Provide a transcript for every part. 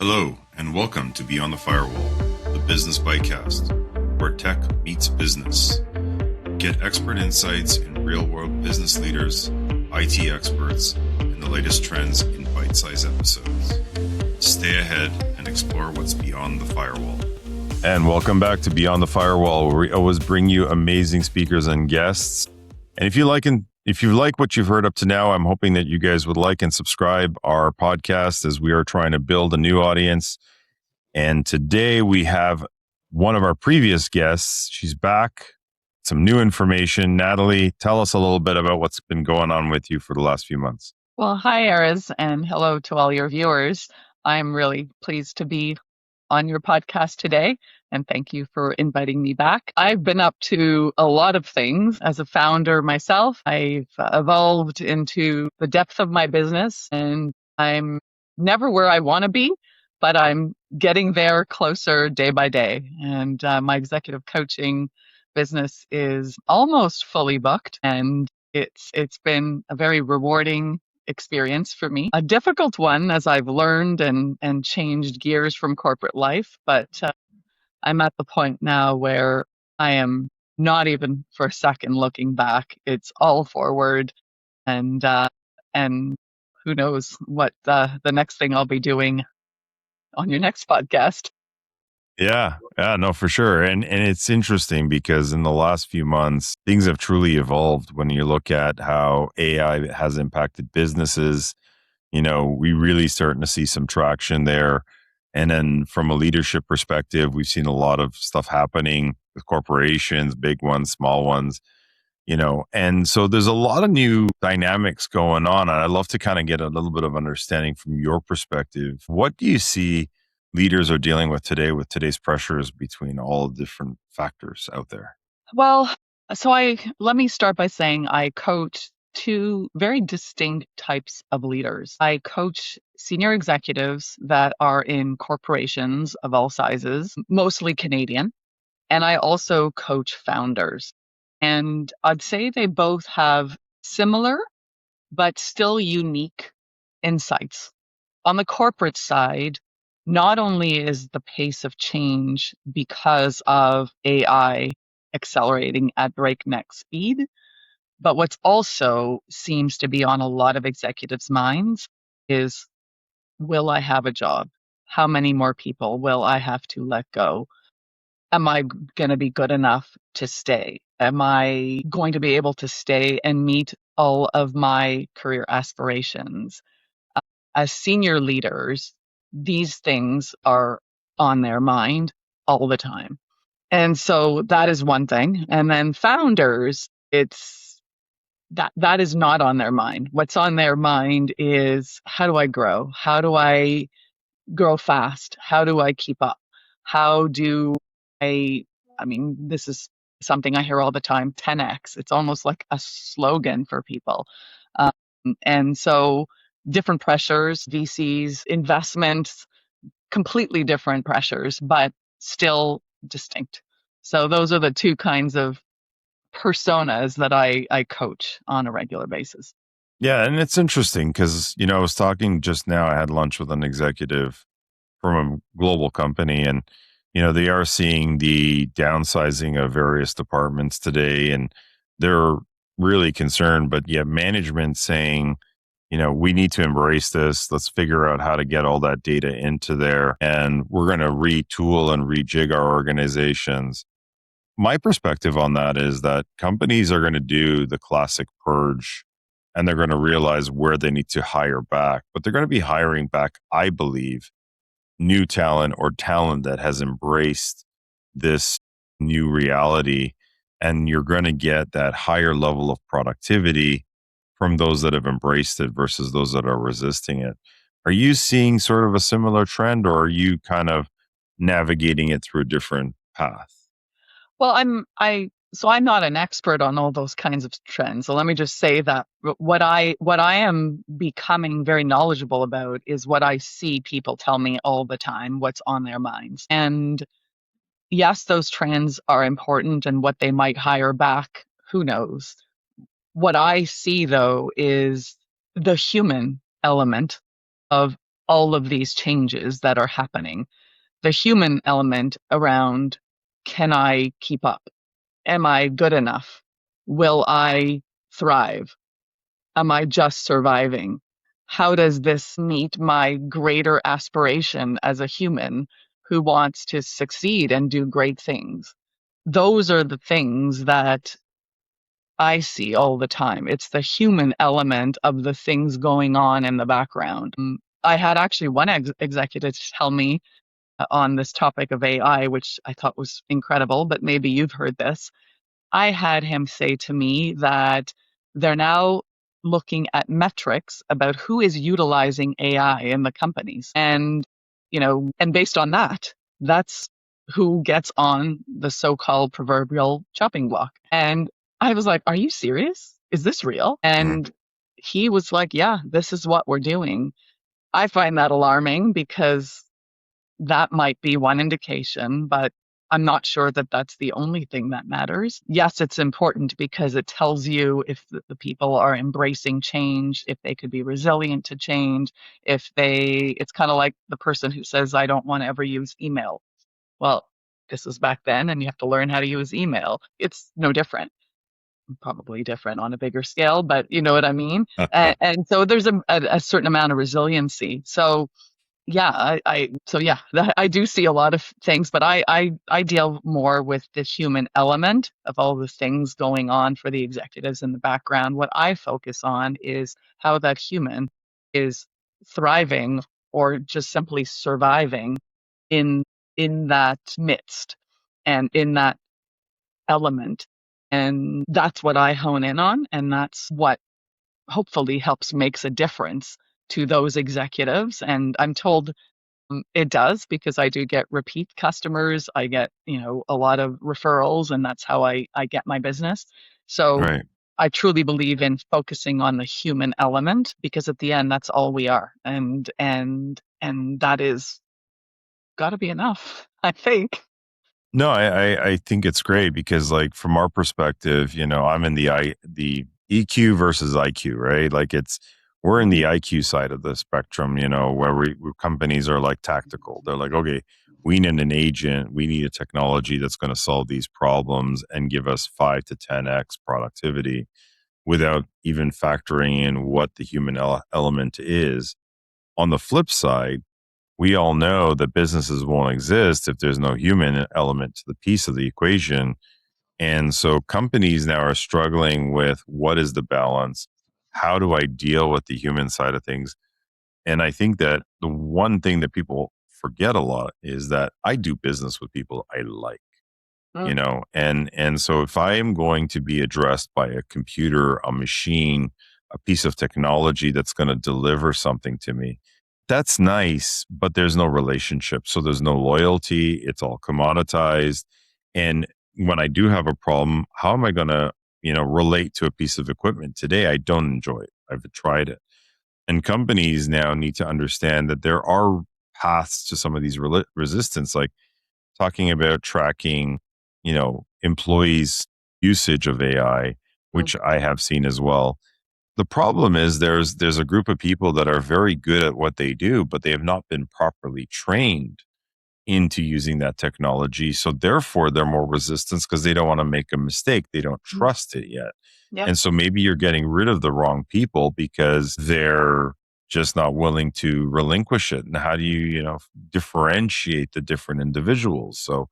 Hello, and welcome to Beyond the Firewall, the business bycast, where tech meets business. Get expert insights in real-world business leaders, IT experts, and the latest trends in bite-sized episodes. Stay ahead and explore what's beyond the firewall. And welcome back to Beyond the Firewall, where we always bring you amazing speakers and guests. And if you like what you've heard up to now, I'm hoping that you guys would like and subscribe our podcast as we are trying to build a new audience. And today we have one of our previous guests. She's back. Some new information. Natalie, tell us a little bit about what's been going on with you for the last few months. Well, hi, Erez, and hello to all your viewers. I'm really pleased to be on your podcast today, and thank you for inviting me back. I've been up to a lot of things as a founder myself. I've evolved into the depth of my business, and I'm never where I want to be, but I'm getting there closer day by day. And my executive coaching business is almost fully booked, and it's been a very rewarding experience for me. A difficult one as I've learned and changed gears from corporate life, but I'm at the point now where I am not even for a second looking back. It's all forward, and who knows what the next thing I'll be doing on your next podcast. Yeah, no, for sure. And it's interesting because in the last few months, things have truly evolved when you look at how AI has impacted businesses. We really starting to see some traction there. And then from a leadership perspective, we've seen a lot of stuff happening with corporations, big ones, small ones, and so there's a lot of new dynamics going on. And I'd love to kind of get a little bit of understanding from your perspective. What do you see leaders are dealing with today with today's pressures between all different factors out there? Well, so let me start by saying I coach two very distinct types of leaders. I coach senior executives that are in corporations of all sizes, mostly Canadian, and I also coach founders. And I'd say they both have similar but still unique insights. On the corporate side, not only is the pace of change because of AI accelerating at breakneck speed, but what's also seems to be on a lot of executives' minds is, will I have a job? How many more people will I have to let go? Am I going to be good enough to stay? Am I going to be able to stay and meet all of my career aspirations? As senior leaders, these things are on their mind all the time. And so that is one thing. And then founders, it's that is not on their mind. What's on their mind is, how do I grow? How do I grow fast? How do I keep up? How do I mean, this is something I hear all the time, 10x. It's almost like a slogan for people. And so different pressures, VCs, investments, completely different pressures, but still distinct. So those are the two kinds of personas that I coach on a regular basis. Yeah, and it's interesting because, I was talking just now, I had lunch with an executive from a global company, and, they are seeing the downsizing of various departments today, and they're really concerned. But yeah, management saying, we need to embrace this. Let's figure out how to get all that data into there, and we're going to retool and rejig our organizations. My perspective on that is that companies are going to do the classic purge, and they're going to realize where they need to hire back. But they're going to be hiring back, I believe, new talent or talent that has embraced this new reality. And you're going to get that higher level of productivity from those that have embraced it versus those that are resisting it. Are you seeing sort of a similar trend, or are you kind of navigating it through a different path? Well, I'm not an expert on all those kinds of trends. So let me just say that what I am becoming very knowledgeable about is what I see people tell me all the time, what's on their minds. And yes, those trends are important, and what they might hire back, who knows. What I see though is the human element of all of these changes that are happening. The human element around, can I keep up? Am I good enough? Will I thrive? Am I just surviving? How does this meet my greater aspiration as a human who wants to succeed and do great things? Those are the things that I see all the time. It's the human element of the things going on in the background. I had actually one executive tell me on this topic of AI, which I thought was incredible, but maybe you've heard this. I had him say to me that they're now looking at metrics about who is utilizing AI in the companies. And, and based on that, that's who gets on the so-called proverbial chopping block. And I was like, are you serious? Is this real? Mm. And he was like, yeah, this is what we're doing. I find that alarming because that might be one indication, but I'm not sure that that's the only thing that matters. Yes, it's important because it tells you if the people are embracing change, if they could be resilient to change, it's kind of like the person who says, I don't want to ever use email. Well, this was back then, and you have to learn how to use email. It's no different, probably different on a bigger scale, but you know what I mean? And so there's a certain amount of resiliency. So yeah, I do see a lot of things, but I deal more with the human element of all the things going on for the executives in the background. What I focus on is how that human is thriving or just simply surviving in in that midst and in that element. And that's what I hone in on, and that's what hopefully helps makes a difference to those executives. And I'm told it does because I do get repeat customers. I get, a lot of referrals, and that's how I get my business. So Right. I truly believe in focusing on the human element because at the end, that's all we are. And that is got to be enough, I think. No, I think it's great because like from our perspective, I'm in the EQ versus IQ, right? Like we're in the Mm, IQ side of the spectrum, where where companies are like tactical. They're like, okay, we need an agent, we need a technology that's going to solve these problems and give us 5 to 10x productivity without even factoring in what the human element is. On the flip side, we all know that businesses won't exist if there's no human element to the piece of the equation. And so companies now are struggling with what is the balance? How do I deal with the human side of things? And I think that the one thing that people forget a lot is that I do business with people I like, mm, and so if I am going to be addressed by a computer, a machine, a piece of technology that's going to deliver something to me, that's nice, but there's no relationship, so there's no loyalty, it's all commoditized. And when I do have a problem, how am I going to relate to a piece of equipment? Today I don't enjoy it, I've tried it. And companies now need to understand that there are paths to some of these resistance, like talking about tracking, employees' usage of AI, mm, which I have seen as well. The problem is there's a group of people that are very good at what they do, but they have not been properly trained into using that technology. So therefore they're more resistant because they don't want to make a mistake. They don't mm. trust it yet. Yep. And so maybe you're getting rid of the wrong people because they're just not willing to relinquish it. And how do you, differentiate the different individuals? So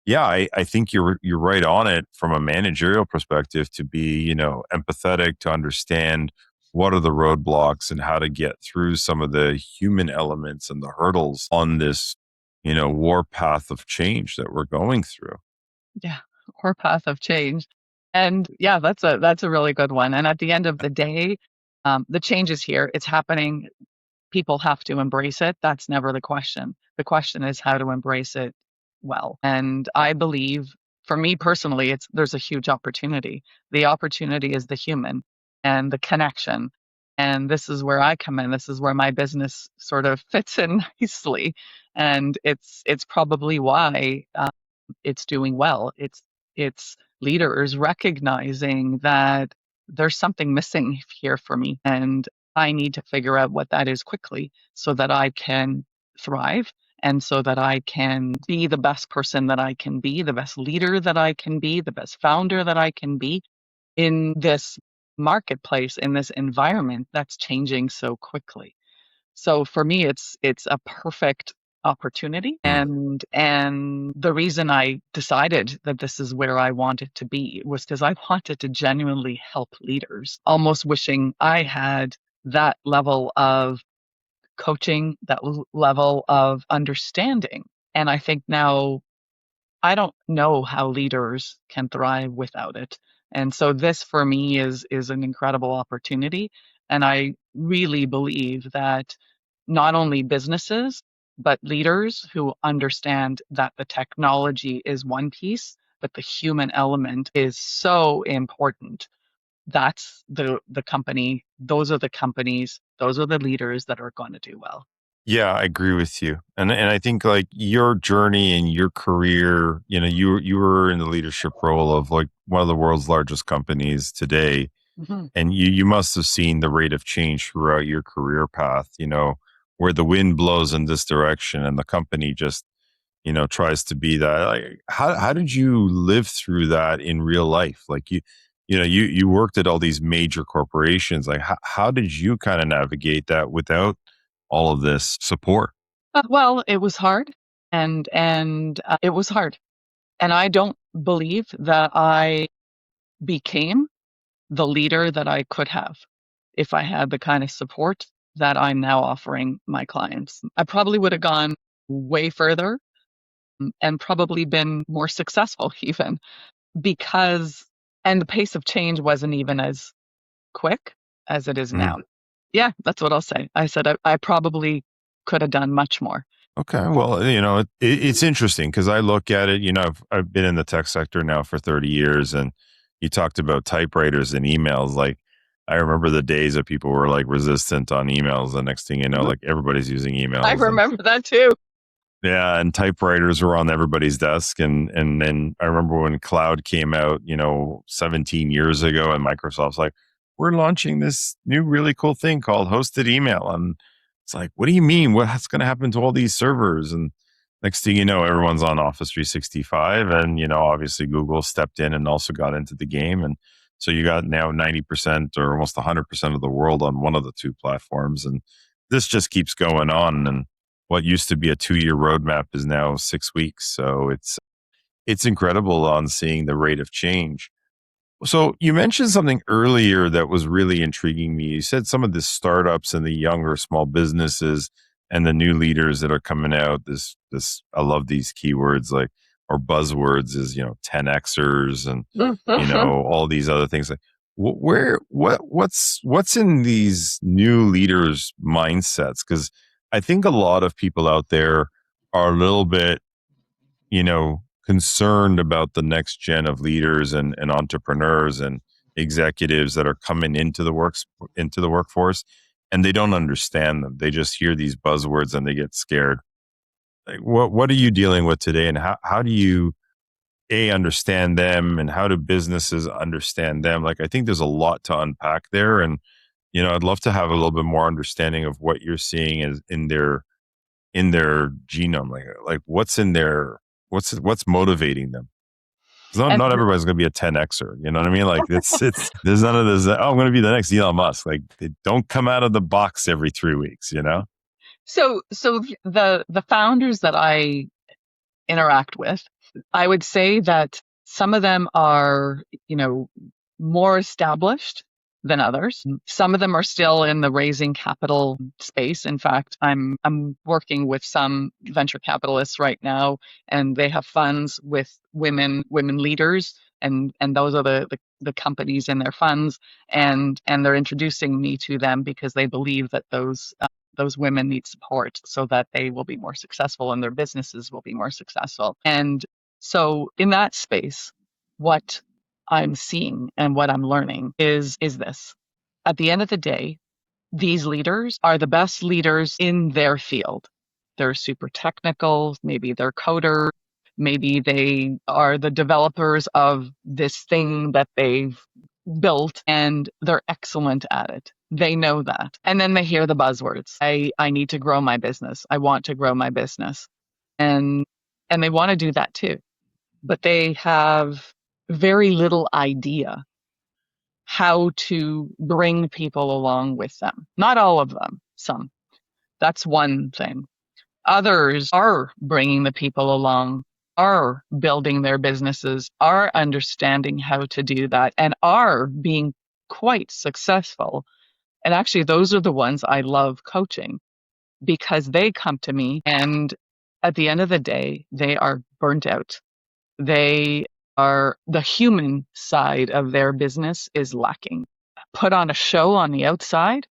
yeah, I think you're right on it from a managerial perspective to be, empathetic, to understand what are the roadblocks and how to get through some of the human elements and the hurdles on this, war path of change that we're going through. Yeah. Or path of change. And yeah, that's a really good one. And at the end of the day, the change is here. It's happening. People have to embrace it. That's never the question. The question is how to embrace it well. And I believe for me personally, there's a huge opportunity. The opportunity is the human and the connection. And this is where I come in. This is where my business sort of fits in nicely. And it's probably why it's doing well. It's leaders recognizing that there's something missing here for me, and I need to figure out what that is quickly so that I can thrive and so that I can be the best person that I can be, the best leader that I can be, the best founder that I can be in this marketplace, in this environment that's changing so quickly. So for me, it's a perfect opportunity, Mm. and the reason I decided that this is where I wanted to be was because I wanted to genuinely help leaders, almost wishing I had that level of coaching, that level of understanding. And I think now I don't know how leaders can thrive without it. And so this for me is an incredible opportunity. And I really believe that not only businesses, but leaders who understand that the technology is one piece, but the human element is so important. That's the company, those are the companies, those are the leaders that are going to do well. Yeah, I agree with you. And I think like your journey and your career, you were in the leadership role of like one of the world's largest companies today. Mhm. And you must have seen the rate of change throughout your career path, where the wind blows in this direction and the company just, tries to be that. Like, how did you live through that in real life? Like you worked at all these major corporations. Like how did you kind of navigate that without all of this support? Well, it was hard, and it was hard, and I don't believe that I became the leader that I could have if I had the kind of support that I'm now offering my clients. I probably would have gone way further, and probably been more successful even because and the pace of change wasn't even as quick as it is now. Yeah, that's what I'll say. I said I probably could have done much more. Okay, well, it's interesting because I look at it. I've been in the tech sector now for 30 years, and you talked about typewriters and emails. Like, I remember the days that people were like resistant on emails. The next thing you know, Mhm. like everybody's using I emails, and remember that too. yeah, and typewriters were on everybody's desk. And then I remember when cloud came out, 17 years ago, and Microsoft's like, we're launching this new really cool thing called hosted email. And it's like, what do you mean? What's going to happen to all these servers? And next thing you know, everyone's on Office 365. And, obviously Google stepped in and also got into the game. And so you got now 90% or almost 100% of the world on one of the two platforms. And this just keeps going on. And what used to be a 2-year roadmap is now 6 weeks. So it's incredible on seeing the rate of change. So you mentioned something earlier that was really intriguing me. You said some of the startups and the younger small businesses and the new leaders that are coming out. This I love these keywords like or buzzwords is 10xers and all these other things. Like what's in these new leaders' mindsets? Because I think a lot of people out there are a little bit concerned about the next gen of leaders and entrepreneurs and executives that are coming into the workforce, and they don't understand them. They just hear these buzzwords and they get scared. Like, what are you dealing with today, and how do you understand them, and how do businesses understand them? Like, I think there's a lot to unpack there, and I'd love to have a little bit more understanding of what you're seeing as in their genome, like what's in their what's motivating them. 'Cause not And not everybody's going to be a 10xer. You know what I mean? Like it's there's none of this. Oh, I'm going to be the next Elon Musk. Like they don't come out of the box every 3 weeks. so the founders that I interact with, I would say that some of them are, more established than others. Some of them are still in the raising capital space. In fact, I'm working with some venture capitalists right now, and they have funds with women leaders, and those are the companies in their funds, and they're introducing me to them because they believe that those women need support so that they will be more successful and their businesses will be more successful. And so in that space, what I'm seeing and what I'm learning is this. At the end of the day, these leaders are the best leaders in their field. They're super technical, maybe they're coders, maybe they are the developers of this thing that they've built and they're excellent at it. They know that. And then they hear the buzzwords. I need to grow my business. I want to grow my business. And and they want to do that too. But they have very little idea how to bring people along with them. Not all of them, some. That's one thing. Others are bringing the people along, are building their businesses, are understanding how to do that, and are being quite successful. And actually, those are the ones I love coaching because they come to me and at the end of the day, they are burnt out. They are, the human side of their business is lacking. Put on a show on the outside,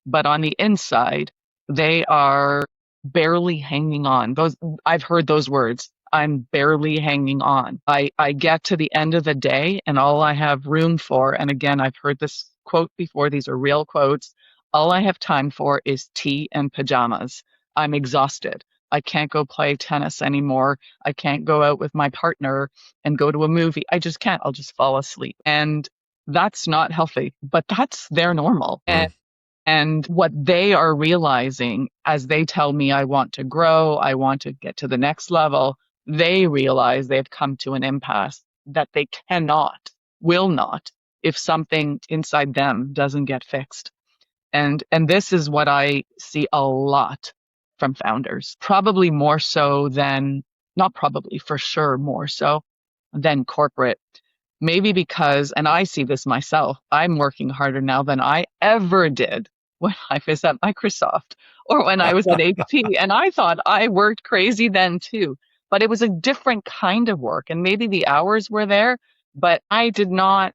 but on the inside, they are barely hanging on. Those, I've heard those words. I'm barely hanging on. I get to the end of the day and all I have room for, and again, I've heard this quote before, these are real quotes. All I have time for is tea and pajamas. I'm exhausted. I can't go play tennis anymore. I can't go out with my partner and go to a movie. I just can't. I'll just fall asleep. And that's not healthy, but that's their normal. And what they are realizing as they tell me, I want to grow, I want to get to the next level, they realize they've come to an impasse that they cannot, will not, if something inside them doesn't get fixed. And this is what I see a lot from founders, probably more so than, not probably, for sure more so than corporate. Maybe because, and I see this myself, I'm working harder now than I ever did when I was at Microsoft or when I was at HP. And I thought I worked crazy then too, but it was a different kind of work. And maybe the hours were there, but I did not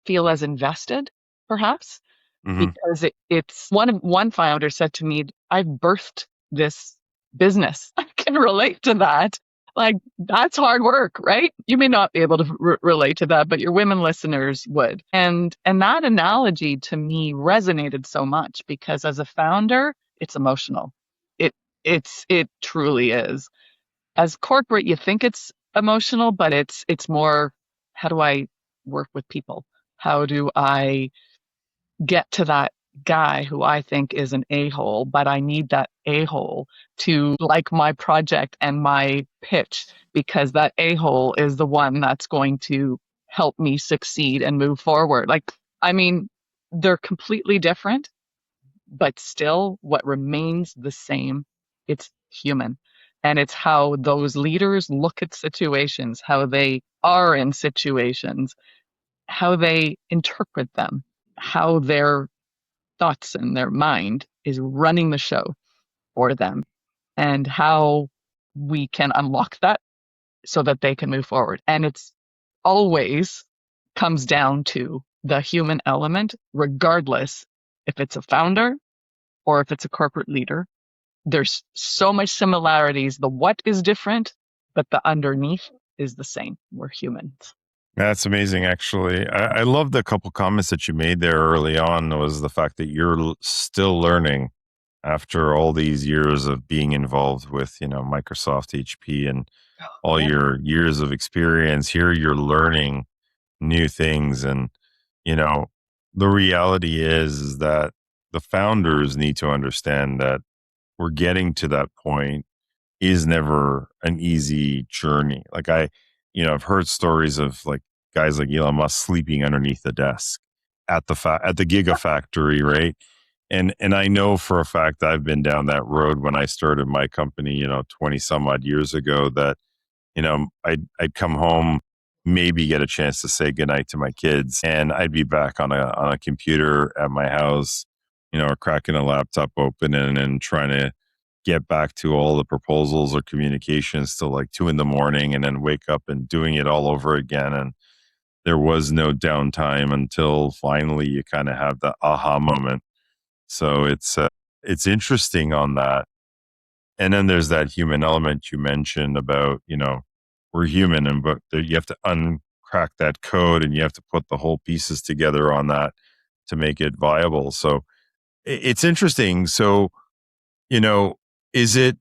feel as invested, perhaps, Hmm. because it's one founder said to me, I've birthed this business. I can relate to that. Like, that's hard work, right? You may not be able to relate to that, but your women listeners would. And that analogy to me resonated so much because as a founder, it's emotional. It it truly is. As corporate, you think it's emotional, but it's more, how do I work with people? How do I get to that guy who I think is an a-hole, but I need that a-hole to like my project and my pitch because that a-hole is the one that's going to help me succeed and move forward. Like, I mean, they're completely different, but still what remains the same, it's human. And it's how those leaders look at situations, how they are in situations, how they interpret them, how their thoughts and their mind is running the show for them, and how we can unlock that so that they can move forward. And it's always comes down to the human element, regardless if it's a founder or if it's a corporate leader. There's so much similarities. The what is different, but the underneath is the same. We're humans. That's amazing, actually. I love the couple comments that you made there early on was the fact that you're still learning after all these years of being involved with, Microsoft, HP, and all Yeah. your years of experience. Here you're learning new things. And, you know, the reality is that the founders need to understand that we're getting to that point is never an easy journey. Like I've heard stories of like guys like Elon Musk sleeping underneath the desk at at the Gigafactory, right? And I know for a fact I've been down that road when I started my company, 20 some odd years ago that I'd come home, maybe get a chance to say goodnight to my kids, and I'd be back on a computer at my house, or cracking a laptop open and trying to get back to all the proposals or communications till like 2 in the morning, and then wake up and doing it all over again. And there was no downtime until finally you kind of have the aha moment. So it's interesting on that. And then there's that human element you mentioned about, we're human and but you have to uncrack that code and you have to put the whole pieces together on that to make it viable. So it's interesting. So, you know, is it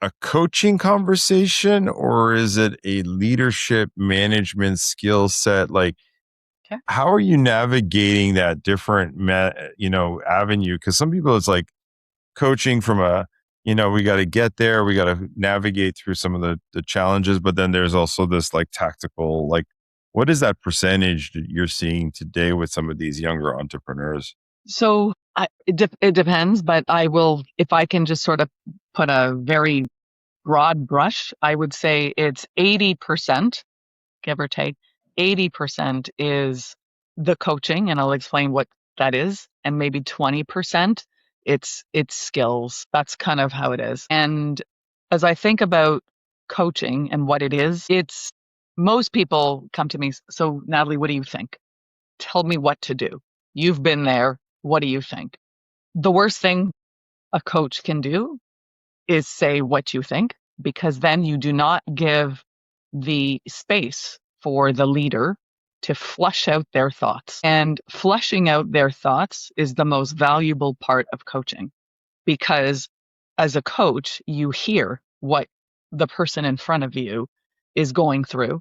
a coaching conversation or is it a leadership management skill set? Like, Okay. How are you navigating that different, avenue? Because some people, it's like coaching from we got to get there, we got to navigate through some of the challenges, but then there's also this like tactical, like, what is that percentage that you're seeing today with some of these younger entrepreneurs? So it depends, but I will, if I can just sort of put a very broad brush, I would say it's 80%, give or take. 80% is the coaching, and I'll explain what that is, and maybe 20% it's skills. That's kind of how it is. And as I think about coaching and what it is, it's most people come to me, so Natalie, what do you think? Tell me what to do. You've been there. What do you think? The worst thing a coach can do is say what you think, because then you do not give the space for the leader to flush out their thoughts. And flushing out their thoughts is the most valuable part of coaching, because as a coach, you hear what the person in front of you is going through.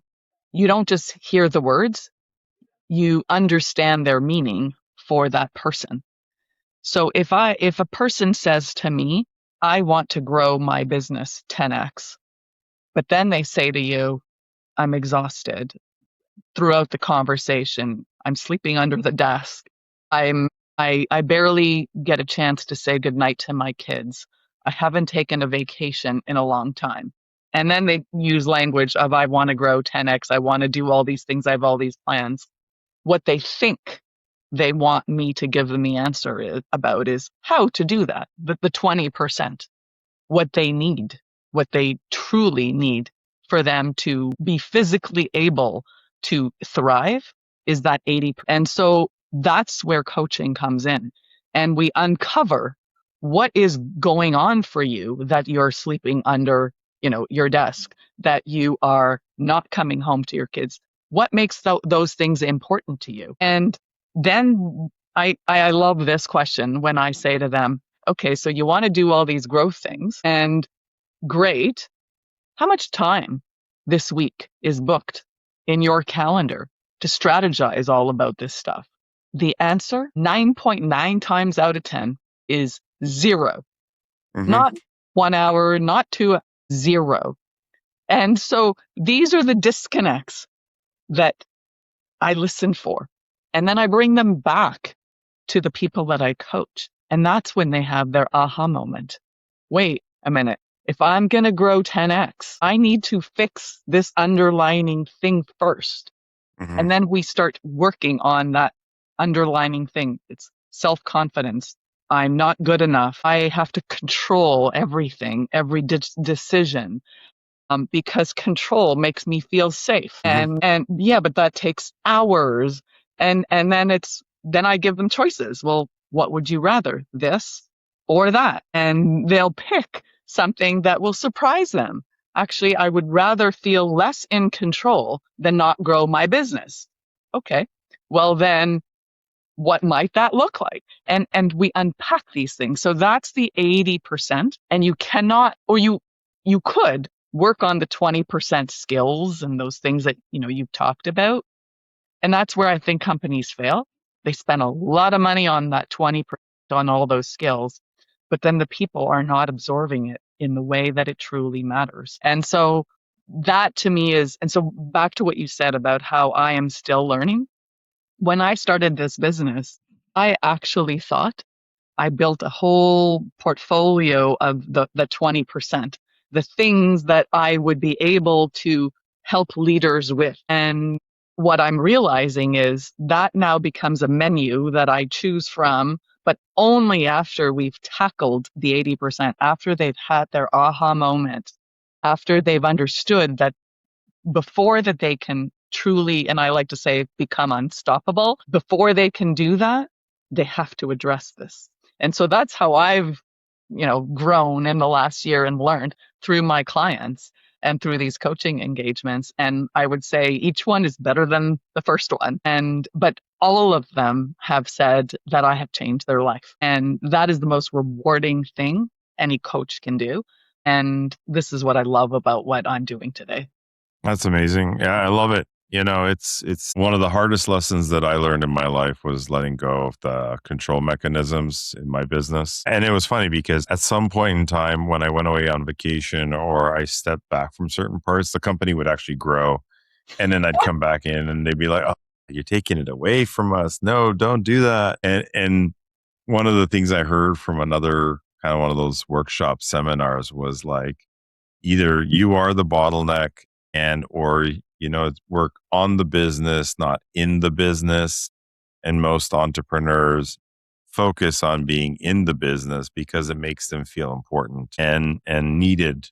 You don't just hear the words, you understand their meaning for that person. So if a person says to me, I want to grow my business 10x, but then they say to you, I'm exhausted throughout the conversation. I'm sleeping under the desk. I barely get a chance to say goodnight to my kids. I haven't taken a vacation in a long time. And then they use language of I want to grow 10x, I want to do all these things, I have all these plans. What they think they want me to give them the answer about is how to do that. The 20%, what they need, what they truly need for them to be physically able to thrive is that 80. And so that's where coaching comes in. And we uncover what is going on for you, that you're sleeping under, your desk, that you are not coming home to your kids. What makes those things important to you? And then I love this question when I say to them, okay, so you want to do all these growth things, and great. How much time this week is booked in your calendar to strategize all about this stuff? The answer, 9.9 times out of 10, is zero. Hmm. Not 1 hour, not 2, zero. And so these are the disconnects that I listen for. And then I bring them back to the people that I coach. And that's when they have their aha moment. Wait a minute. If I'm going to grow 10x, I need to fix this underlining thing first. Hmm. And then we start working on that underlining thing. It's self-confidence. I'm not good enough. I have to control everything, every decision, because control makes me feel safe. Hmm. And yeah, but that takes hours. And then I give them choices. Well, what would you rather, this or that? And they'll pick something that will surprise them. Actually, I would rather feel less in control than not grow my business. Okay. Well, then what might that look like? And we unpack these things. So that's the 80%. And you cannot, or you could work on the 20% skills and those things that you've talked about. And that's where I think companies fail. They spend a lot of money on that 20% on all those skills, but then the people are not absorbing it in the way that it truly matters. And so that to me is, and so back to what you said about how I am still learning. When I started this business, I actually thought I built a whole portfolio of the 20%, the things that I would be able to help leaders with. And what I'm realizing is that now becomes a menu that I choose from, but only after we've tackled the 80%, after they've had their aha moment, after they've understood that before that they can truly, and I like to say, become unstoppable, before they can do that, they have to address this. And so that's how I've, grown in the last year and learned through my clients and through these coaching engagements. And I would say each one is better than the first one. But all of them have said that I have changed their life. And that is the most rewarding thing any coach can do. And this is what I love about what I'm doing today. That's amazing. Yeah, I love it. It's one of the hardest lessons that I learned in my life was letting go of the control mechanisms in my business. And it was funny because at some point in time when I went away on vacation or I stepped back from certain parts, the company would actually grow. And then I'd come back in and they'd be like, "Oh, you're taking it away from us. No, don't do that." And one of the things I heard from another kind of one of those workshop seminars was like, either you are the bottleneck and or work on the business, not in the business. And most entrepreneurs focus on being in the business because it makes them feel important and needed.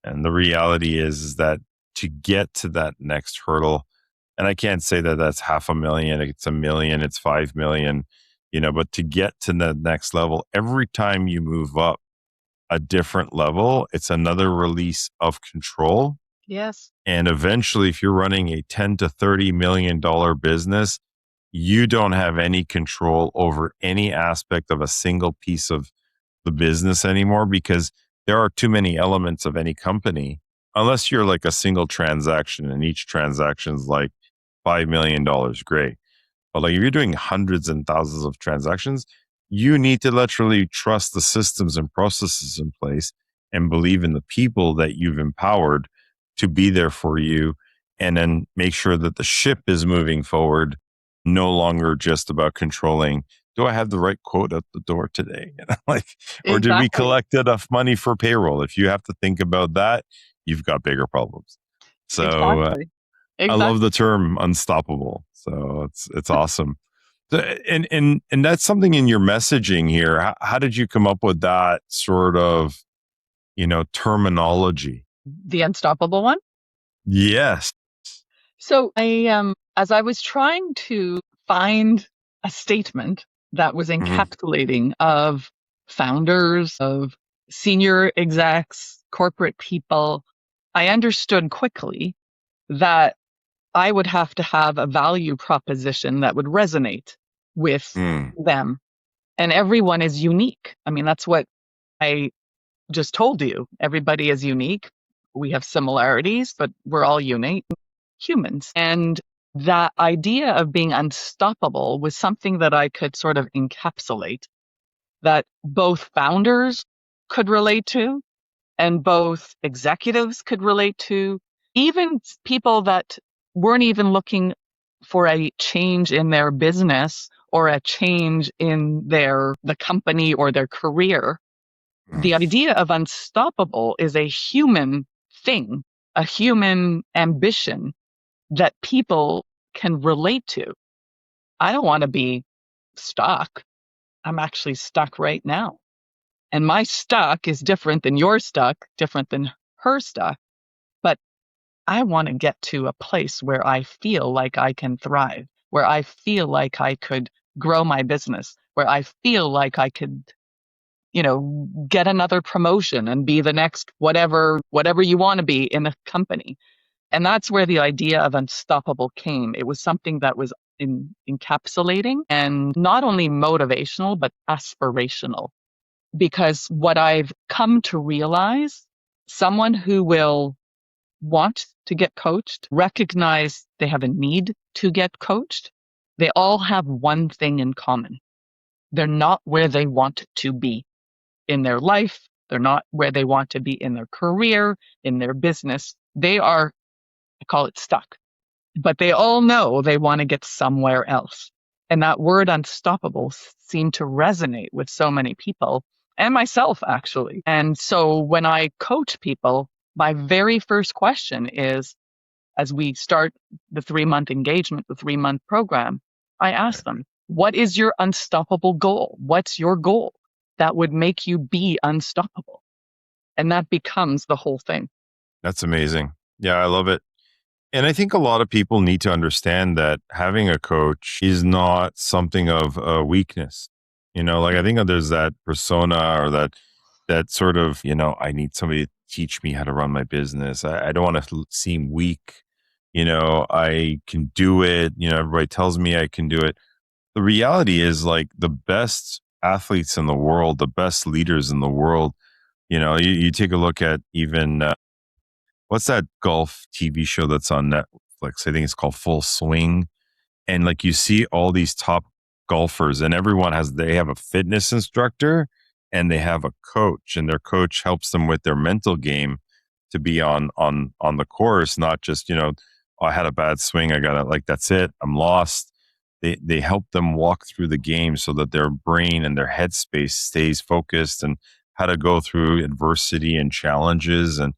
And the reality is that to get to that next hurdle, and I can't say that that's 500,000, it's 1,000,000, it's 5 million, but to get to the next level, every time you move up a different level, it's another release of control. Yes. And eventually, if you're running a 10 to $30 million business, you don't have any control over any aspect of a single piece of the business anymore because there are too many elements of any company, unless you're like a single transaction and each transaction is like $5 million. Great. But like if you're doing hundreds and thousands of transactions, you need to literally trust the systems and processes in place and believe in the people that you've empowered to be there for you. And then make sure that the ship is moving forward, no longer just about controlling, do I have the right quote at the door today? Or did we Exactly. collect enough money for payroll? If you have to think about that, you've got bigger problems. So Exactly. I love the Exactly. term unstoppable. So it's awesome. And that's something in your messaging here. How did you come up with that sort of, terminology? The unstoppable one. Yes. So as I was trying to find a statement that was Mhm. encapsulating of founders, of senior execs, corporate people, I understood quickly that I would have to have a value proposition that would resonate with Mm. them. And everyone is unique. I mean, that's what I just told you. Everybody is unique. We have similarities, but we're all unique humans. And that idea of being unstoppable was something that I could sort of encapsulate, that both founders could relate to and both executives could relate to, even people that weren't even looking for a change in their business or a change in the company or their career. Mm. The idea of unstoppable is a human thing, a human ambition that people can relate to. I don't want to be stuck. I'm actually stuck right now. And my stuck is different than your stuck, different than her stuck. But I want to get to a place where I feel like I can thrive, where I feel like I could grow my business, where I feel like I could, get another promotion and be the next whatever you want to be in the company. And that's where the idea of unstoppable came. It was something that was encapsulating and not only motivational, but aspirational. Because what I've come to realize, someone who will want to get coached, recognize they have a need to get coached, they all have one thing in common. They're not where they want to be in their life. They're not where they want to be in their career, in their business. They are, I call it stuck, but they all know they want to get somewhere else. And that word unstoppable seemed to resonate with so many people and myself, actually. And so when I coach people, my very first question is, as we start the 3-month engagement, the 3-month program, I ask them, what is your unstoppable goal? What's your goal that would make you be unstoppable? And that becomes the whole thing. That's amazing. Yeah, I love it. And I think a lot of people need to understand that having a coach is not something of a weakness. Like I think there's that persona or that sort of, I need somebody to teach me how to run my business. I don't want to seem weak. I can do it. Everybody tells me I can do it. The reality is like the best athletes in the world, the best leaders in the world, you take a look at even what's that golf TV show that's on Netflix. I think it's called Full Swing. And like you see all these top golfers, and they have a fitness instructor and they have a coach, and their coach helps them with their mental game to be on the course, not just, oh, I had a bad swing, I got it, like that's it, I'm lost. They help them walk through the game so that their brain and their headspace stays focused, and how to go through adversity and challenges. And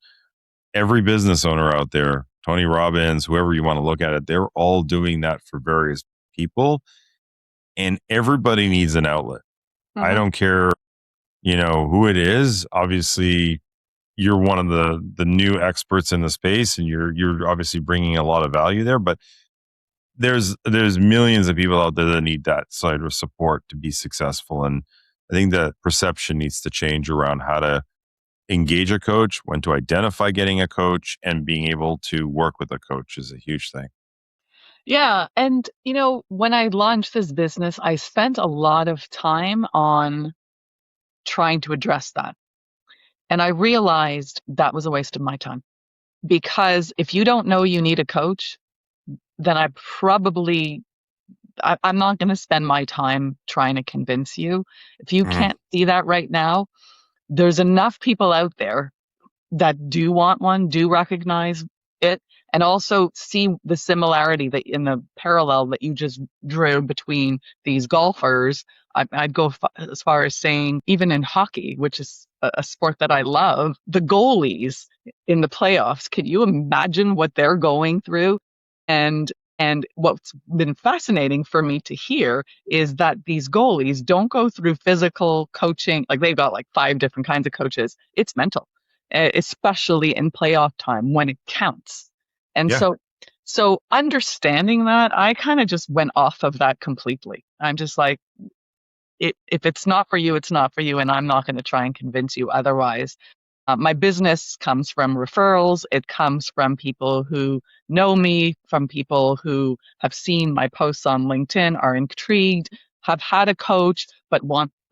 every business owner out there, Tony Robbins, whoever you want to look at it, they're all doing that for various people, and everybody needs an outlet. I Mhm. don't care, who it is. Obviously, you're one of the new experts in the space, and you're obviously bringing a lot of value there, but there's millions of people out there that need that side of support to be successful. And I think that perception needs to change around how to engage a coach, when to identify getting a coach, and being able to work with a coach is a huge thing. Yeah, and, when I launched this business, I spent a lot of time on trying to address that, and I realized that was a waste of my time, because if you don't know you need a coach, then I'm not gonna spend my time trying to convince you. If you Mhm. can't see that right now, there's enough people out there that do want one, do recognize it, and also see the similarity that in the parallel that you just drew between these golfers. I'd go as far as saying, even in hockey, which is a sport that I love, the goalies in the playoffs, could you imagine what they're going through? And and what's been fascinating for me to hear is that these goalies don't go through physical coaching. Like, they've got like 5 different kinds of coaches. It's mental, especially in playoff time when it counts. And Yeah, so understanding that, I kind of just went off of that completely. I'm just like, if it's not for you, it's not for you, and I'm not going to try and convince you otherwise. My business comes from referrals. It comes from people who know me, from people who have seen my posts on LinkedIn, are intrigued, have had a coach, but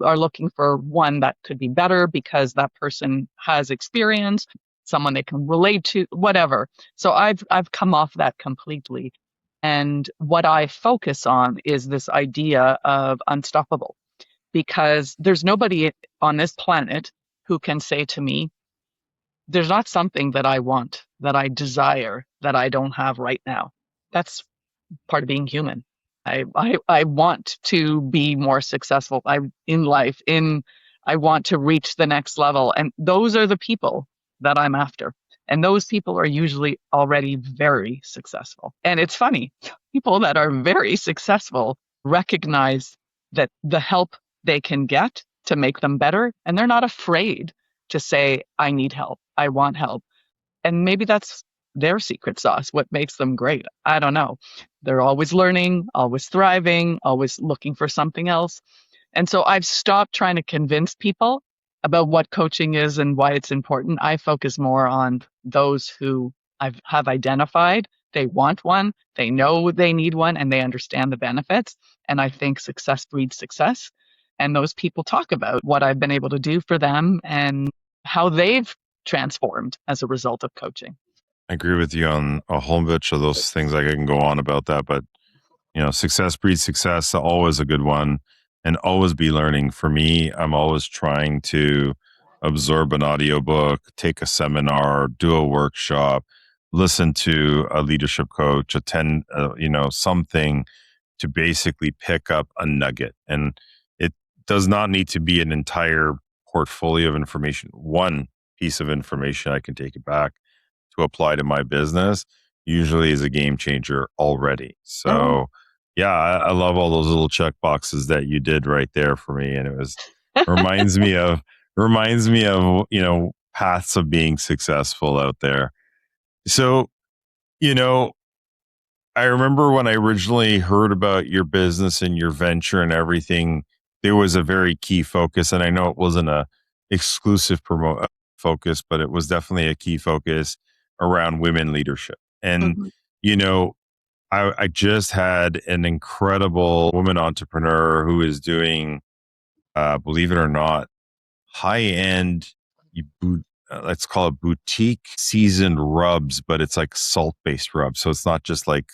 are looking for one that could be better because that person has experience, someone they can relate to, whatever. So I've come off that completely. And what I focus on is this idea of unstoppable, because there's nobody on this planet who can say to me, there's not something that I want, that I desire, that I don't have right now. That's part of being human. I want to be more successful. In life. I want to reach the next level, and those are the people that I'm after. And those people are usually already very successful. And it's funny, people that are very successful recognize that the help they can get to make them better, and they're not afraid to say, I need help. I want help. And maybe that's their secret sauce, what makes them great. I don't know. They're always learning, always thriving, always looking for something else. And so I've stopped trying to convince people about what coaching is and why it's important. I focus more on those who have identified they want one, they know they need one, and they understand the benefits. And I think success breeds success. And those people talk about what I've been able to do for them and how they've transformed as a result of coaching. I agree with you on a whole bunch of those things. Like, I can go on about that, but success breeds success, always a good one, and always be learning. For me, I'm always trying to absorb an audiobook, take a seminar, do a workshop, listen to a leadership coach, attend, something to basically pick up a nugget. And it does not need to be an entire portfolio of information. One piece of information, I can take it back to apply to my business, usually is a game changer already. Mhm. So, yeah, I love all those little check boxes that you did right there for me, and it was reminds me of paths of being successful out there. So, you know, I remember when I originally heard about your business and your venture and everything, there was a very key focus, and I know it wasn't a exclusive focus, but it was definitely a key focus around women leadership. And Mhm. you know, I just had an incredible woman entrepreneur who is doing, believe it or not, high end let's call it boutique seasoned rubs, but it's like salt based rubs. So it's not just like,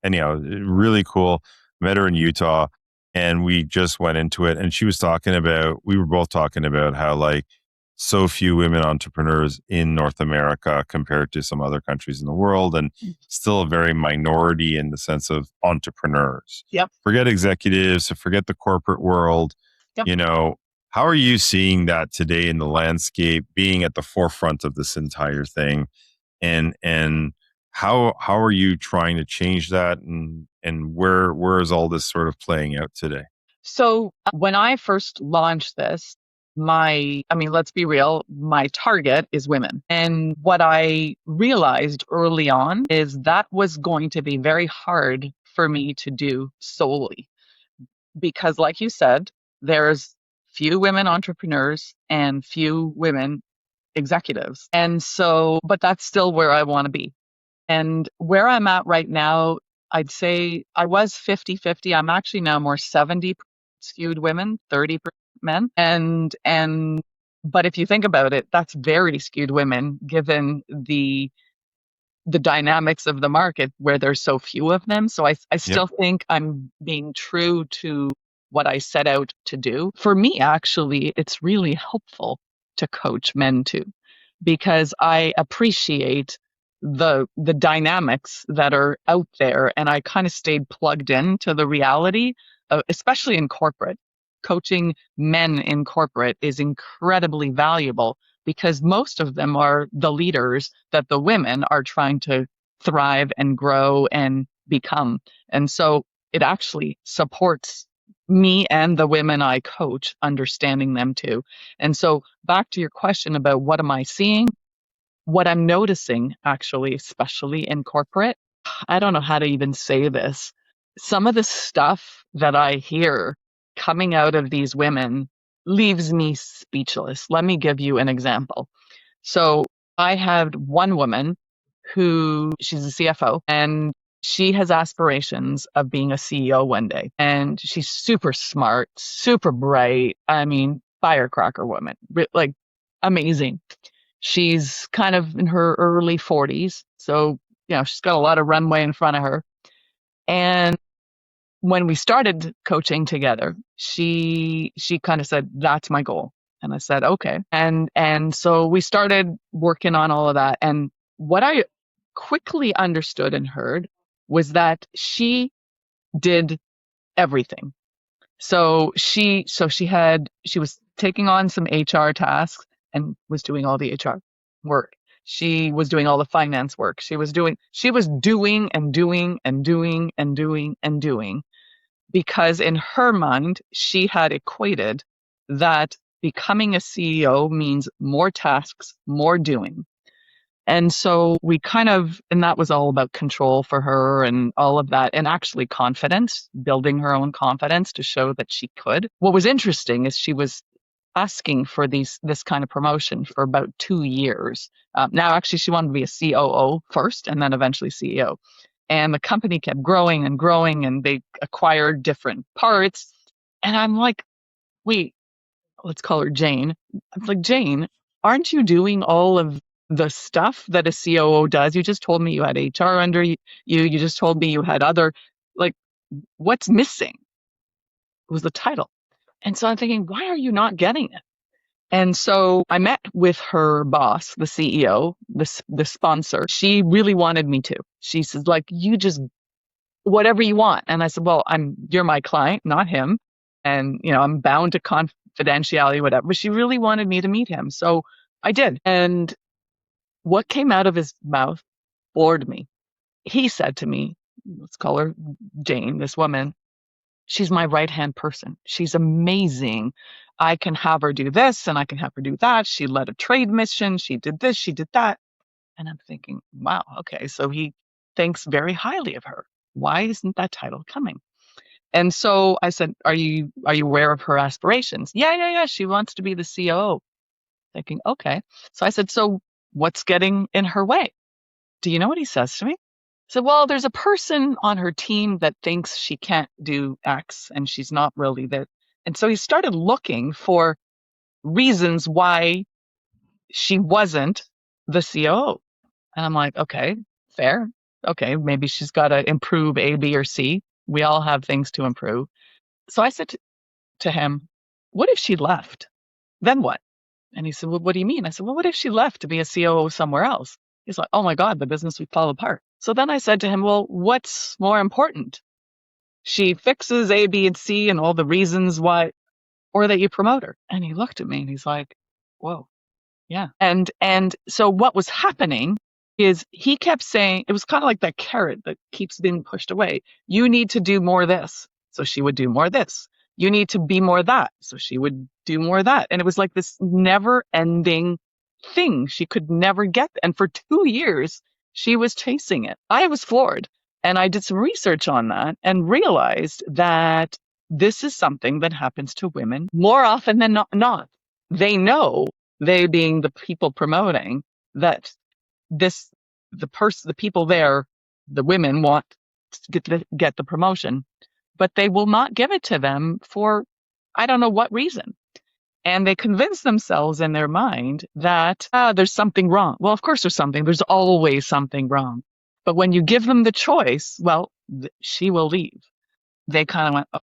anyhow, really cool. Met her in Utah and we just went into it. And she was talking about, we were both talking about how like so few women entrepreneurs in North America compared to some other countries in the world, and still a very minority in the sense of entrepreneurs. Yep. Forget executives, forget the corporate world. Yep. You know, how are you seeing that today in the landscape, being at the forefront of this entire thing? And how are you trying to change that, and where is all this sort of playing out today? So when I first launched this, let's be real, my target is women. And what I realized early on is that was going to be very hard for me to do solely because, like you said, there's few women entrepreneurs and few women executives. And so, but that's still where I want to be. And where I'm at right now, I'd say I was 50-50. I'm actually now more 70 skewed women, 30% men. But if you think about it, that's very skewed women given the dynamics of the market where there's so few of them. So I Yep. still think I'm being true to what I set out to do. For me, actually, it's really helpful to coach men too, because I appreciate the dynamics that are out there, and I kind of stayed plugged in to the reality, especially in corporate. Coaching men in corporate is incredibly valuable because most of them are the leaders that the women are trying to thrive and grow and become. And so it actually supports me and the women I coach, understanding them too. And so back to your question about what am I seeing? What I'm noticing, actually, especially in corporate, I don't know how to even say this. Some of the stuff that I hear coming out of these women leaves me speechless. Let me give you an example. So I had one woman who she's a CFO and she has aspirations of being a CEO one day. And she's super smart, super bright. I mean, firecracker woman, like amazing. She's kind of in her early 40s. So, she's got a lot of runway in front of her. And when we started coaching together, she kind of said, "That's my goal." And I said, "Okay." And so we started working on all of that. And what I quickly understood and heard was that she did everything. She was taking on some HR tasks and was doing all the HR work. She was doing all the finance work. She was doing and doing and doing and doing and doing because in her mind she had equated that becoming a CEO means more tasks, more doing. And so and that was all about control for her and all of that, and actually confidence, building her own confidence to show that she could. What was interesting is she was asking for this kind of promotion for about 2 years. Now, actually, she wanted to be a COO first and then eventually CEO. And the company kept growing and growing, and they acquired different parts. And I'm like, wait, let's call her Jane. I was like, Jane, aren't you doing all of the stuff that a COO does? You just told me you had HR under you. You just told me you had other, like, what's missing? It was the title. And so I'm thinking, why are you not getting it? And so I met with her boss, the CEO, the sponsor. She really wanted me to. She says, like, you just whatever you want. And I said, well, you're my client, not him. And, I'm bound to confidentiality, whatever. But she really wanted me to meet him. So I did. And what came out of his mouth floored me. He said to me, let's call her Jane, this woman, she's my right hand person. She's amazing. I can have her do this and I can have her do that. She led a trade mission. She did this, she did that. And I'm thinking, wow, okay. So he thinks very highly of her. Why isn't that title coming? And so I said, are you aware of her aspirations? Yeah. She wants to be the COO. Thinking, okay. So I said, so what's getting in her way? Do you know what he says to me? He said, well, there's a person on her team that thinks she can't do X and she's not really that. And so he started looking for reasons why she wasn't the COO. And I'm like, okay, fair. Okay, maybe she's got to improve A, B, or C. We all have things to improve. So I said to him, what if she left? Then what? And he said, well, what do you mean? I said, well, what if she left to be a COO somewhere else? He's like, oh my God, the business would fall apart. So then I said to him, well, what's more important? She fixes A, B, and C and all the reasons why, or that you promote her. And he looked at me and he's like, whoa. Yeah. And so what was happening is he kept saying, it was kind of like that carrot that keeps being pushed away. You need to do more this. So she would do more this. You need to be more that. So she would do more that. And it was like this never ending thing. She could never get. And for 2 years, she was chasing it. I was floored. And I did some research on that and realized that this is something that happens to women more often than not. They know, they being the people promoting, that this the people there, the women want to get the promotion, but they will not give it to them for I don't know what reason. And they convince themselves in their mind that there's something wrong. Well, of course there's something. There's always something wrong. But when you give them the choice, well, she will leave. They kind of went, oh.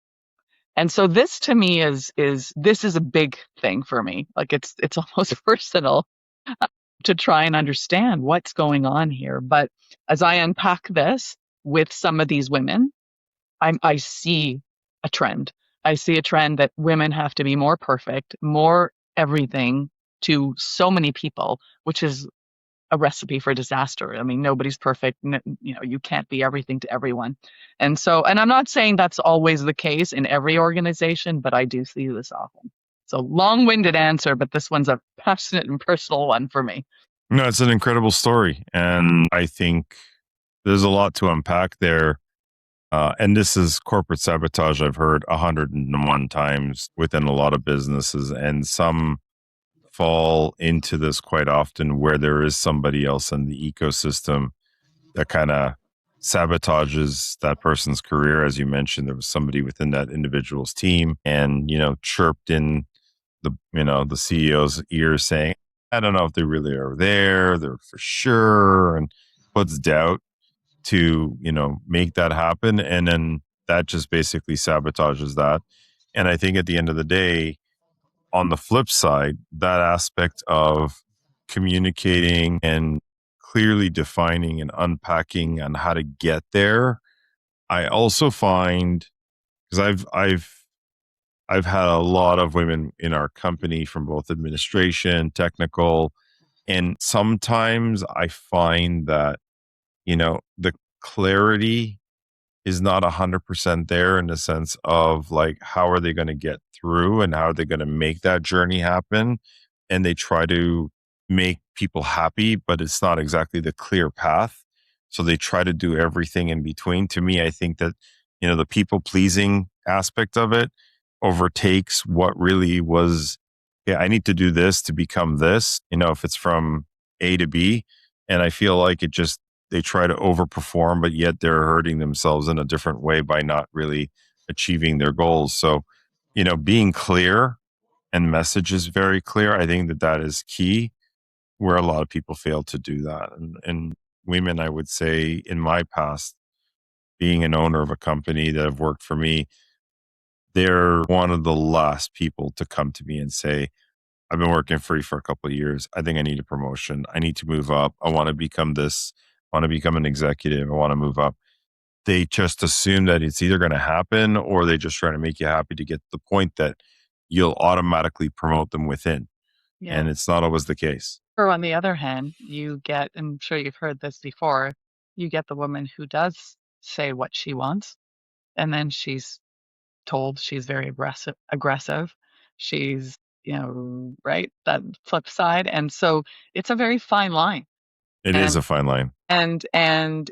And so this to me this is a big thing for me. Like it's almost personal to try and understand what's going on here. But as I unpack this with some of these women, I see a trend. I see a trend that women have to be more perfect, more everything to so many people, which is a recipe for disaster. I mean, nobody's perfect. You can't be everything to everyone. And I'm not saying that's always the case in every organization, but I do see this often. So long-winded answer, but this one's a passionate and personal one for me. No, it's an incredible story. And I think there's a lot to unpack there. And this is corporate sabotage I've heard 101 times within a lot of businesses. And some fall into this quite often where there is somebody else in the ecosystem that kind of sabotages that person's career. As you mentioned, there was somebody within that individual's team and, chirped in the CEO's ear saying, I don't know if they really are there, they're for sure, and puts doubt to, make that happen. And then that just basically sabotages that. And I think at the end of the day, on the flip side, that aspect of communicating and clearly defining and unpacking on how to get there, I also find because I've had a lot of women in our company from both administration, technical, and sometimes I find that, the clarity is not 100% there in the sense of like, how are they going to get through and how are they going to make that journey happen? And they try to make people happy, but it's not exactly the clear path. So they try to do everything in between. To me, I think that, the people pleasing aspect of it overtakes what really was, yeah, I need to do this to become this, if it's from A to B. And I feel like they try to overperform, but yet they're hurting themselves in a different way by not really achieving their goals. So, being clear and message is very clear. I think that is key where a lot of people fail to do that. And women, I would say in my past, being an owner of a company that have worked for me, they're one of the last people to come to me and say, I've been working for you for a couple of years. I think I need a promotion. I need to move up. I want to become this. I want to become an executive. I want to move up. They just assume that it's either going to happen or they just try to make you happy to get to the point that you'll automatically promote them within. Yeah. And it's not always the case. Or on the other hand, you get, I'm sure you've heard this before, you get the woman who does say what she wants, and then she's told she's very aggressive. She's, right, that flip side. And so it's a very fine line. It is And a fine line. and I'm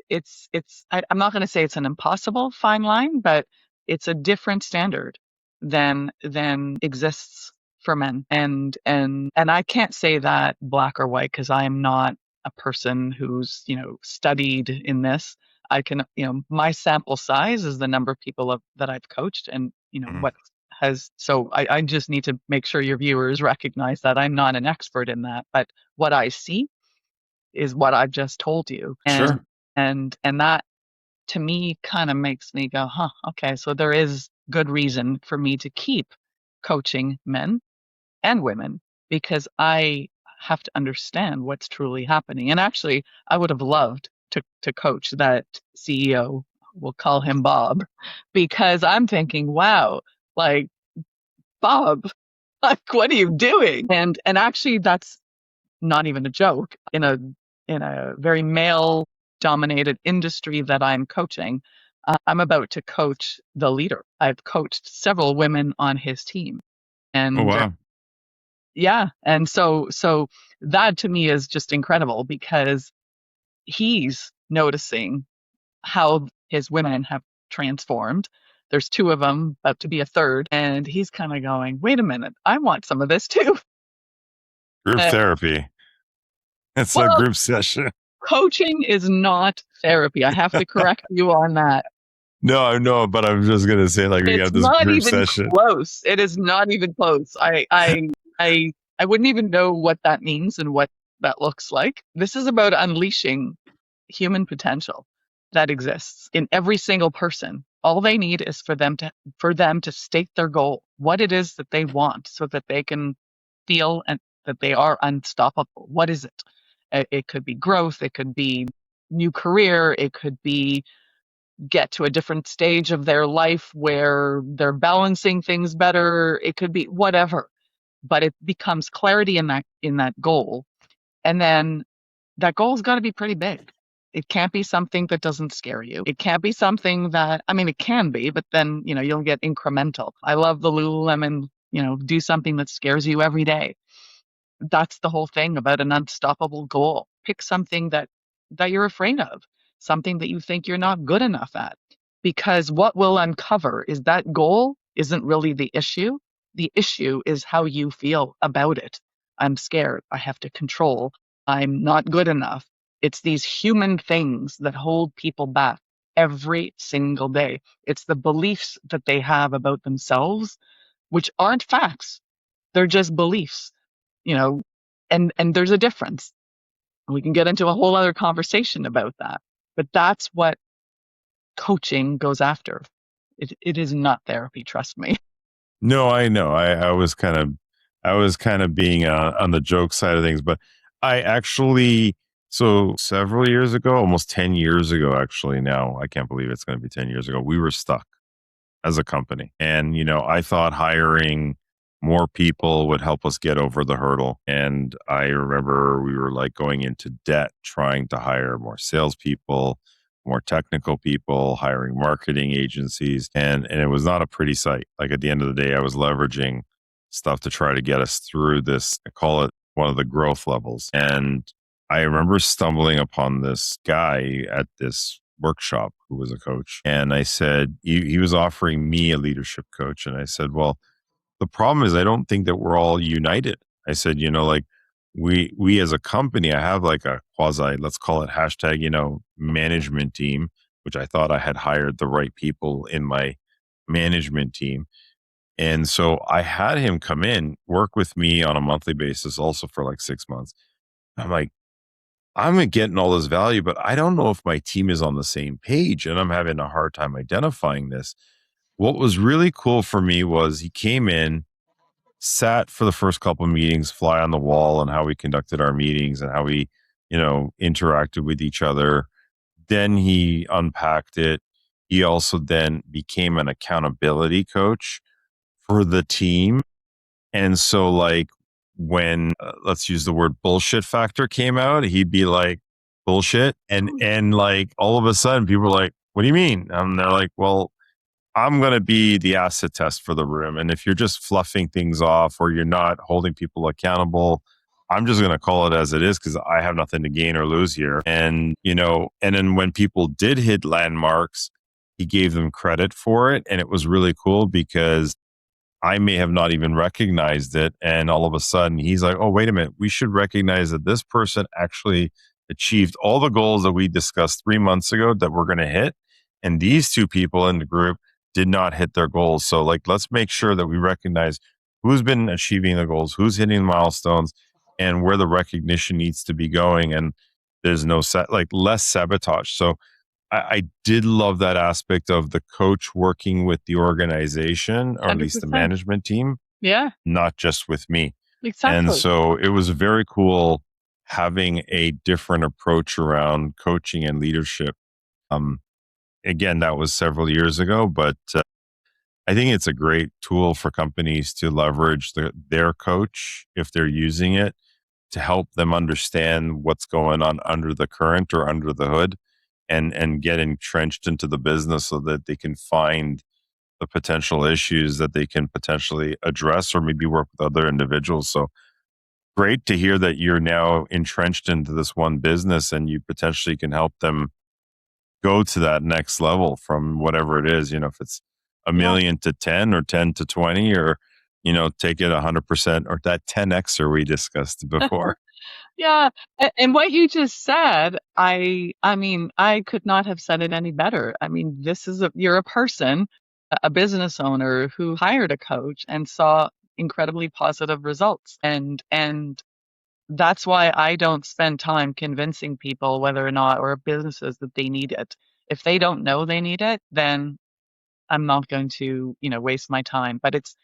not going to say it's an impossible fine line, but it's a different standard than exists for men. And I can't say that black or white because I am not a person who's studied in this. I can, my sample size is the number of people that I've coached and Mhm. what so I just need to make sure your viewers recognize that I'm not an expert in that, but what I see is what I've just told you. Sure. And that to me kind of makes me go, huh, okay, so there is good reason for me to keep coaching men and women because I have to understand what's truly happening. And actually, I would have loved to coach that CEO. We'll call him Bob, because I'm thinking, wow, like Bob, like what are you doing? And actually, that's not even a joke. In a very male dominated industry that I'm coaching, I'm about to coach the leader. I've coached several women on his team, Oh, and wow. yeah, and so that to me is just incredible because he's noticing how his women have transformed. There's two of them, about to be a third, and he's kind of going, "Wait a minute, I want some of this too." Group Uh, therapy. It's a well, group session. coaching is not therapy. I have to correct you on that. No, I know, but I'm just going to say, like, we It's have this not group even session. close. It is not even close. I wouldn't even know what that means and what that looks like. This is about unleashing human potential that exists in every single person. All they need is for them to state their goal, what it is that they want, so that they can feel and that they are unstoppable. What is it? It could be growth. It could be new career. It could be get to a different stage of their life where they're balancing things better. It could be whatever, but it becomes clarity in that goal. And then that goal's got to be pretty big. It can't be something that doesn't scare you. It can't be something that, I mean, it can be, but then, you'll get incremental. I love the Lululemon, do something that scares you every day. That's the whole thing about an unstoppable goal. Pick something that you're afraid of, something that you think you're not good enough at. Because what we'll uncover is that goal isn't really the issue. The issue is how you feel about it. I'm scared. I have to control. I'm not good enough. It's these human things that hold people back every single day. It's the beliefs that they have about themselves, which aren't facts. They're just beliefs, you know, and there's a difference. We can get into a whole other conversation about that. But that's what coaching goes after. It is not therapy, trust me. No, I know. I was kind of being on the joke side of things, but I actually, so several years ago, almost 10 years ago, actually, now I can't believe it's going to be 10 years ago, we were stuck as a company. And, I thought hiring more people would help us get over the hurdle. And I remember we were like going into debt trying to hire more salespeople, more technical people, hiring marketing agencies. And it was not a pretty sight. Like at the end of the day, I was leveraging stuff to try to get us through this. I call it one of the growth levels. And I remember stumbling upon this guy at this workshop who was a coach. And I said, he was offering me a leadership coach. And I said, well, the problem is I don't think that we're all united. I said, like we as a company, I have like a quasi, let's call it hashtag, management team, which I thought I had hired the right people in my management team. And so I had him come in, work with me on a monthly basis, also for like 6 months. I'm like, I'm getting all this value, but I don't know if my team is on the same page and I'm having a hard time identifying this. What was really cool for me was he came in, sat for the first couple of meetings, fly on the wall on how we conducted our meetings and how we, interacted with each other. Then he unpacked it. He also then became an accountability coach for the team. And so, like, when let's use the word bullshit factor came out, he'd be like, bullshit. And like, all of a sudden, people were like, what do you mean? And they're like, well, I'm going to be the acid test for the room. And if you're just fluffing things off or you're not holding people accountable, I'm just going to call it as it is because I have nothing to gain or lose here. And, and then when people did hit landmarks, he gave them credit for it. And it was really cool because I may have not even recognized it. And all of a sudden he's like, oh, wait a minute. We should recognize that this person actually achieved all the goals that we discussed 3 months ago that we're going to hit. And these two people in the group did not hit their goals. So like, let's make sure that we recognize who's been achieving the goals, who's hitting the milestones, and where the recognition needs to be going. And there's no like less sabotage. So I did love that aspect of the coach working with the organization, or at least the 100%. management team, Yeah, not just with me. And exactly. so it was very cool having a different approach around coaching and leadership. Um, Again, that was several years ago, but I think it's a great tool for companies to leverage their coach if they're using it to help them understand what's going on under the current or under the hood, and get entrenched into the business so that they can find the potential issues that they can potentially address or maybe work with other individuals. So great to hear that you're now entrenched into this one business and you potentially can help them go to that next level from whatever it is, if it's a Yeah. million to 10 or 10 to 20, or, take it 100%, or that 10Xer we discussed before. Yeah, and what you just said, I mean, I could not have said it any better. I mean, you're a person, a business owner who hired a coach and saw incredibly positive results. And that's why I don't spend time convincing people whether or not, or businesses, that they need it. If they don't know they need it, then I'm not going to, waste my time. But it's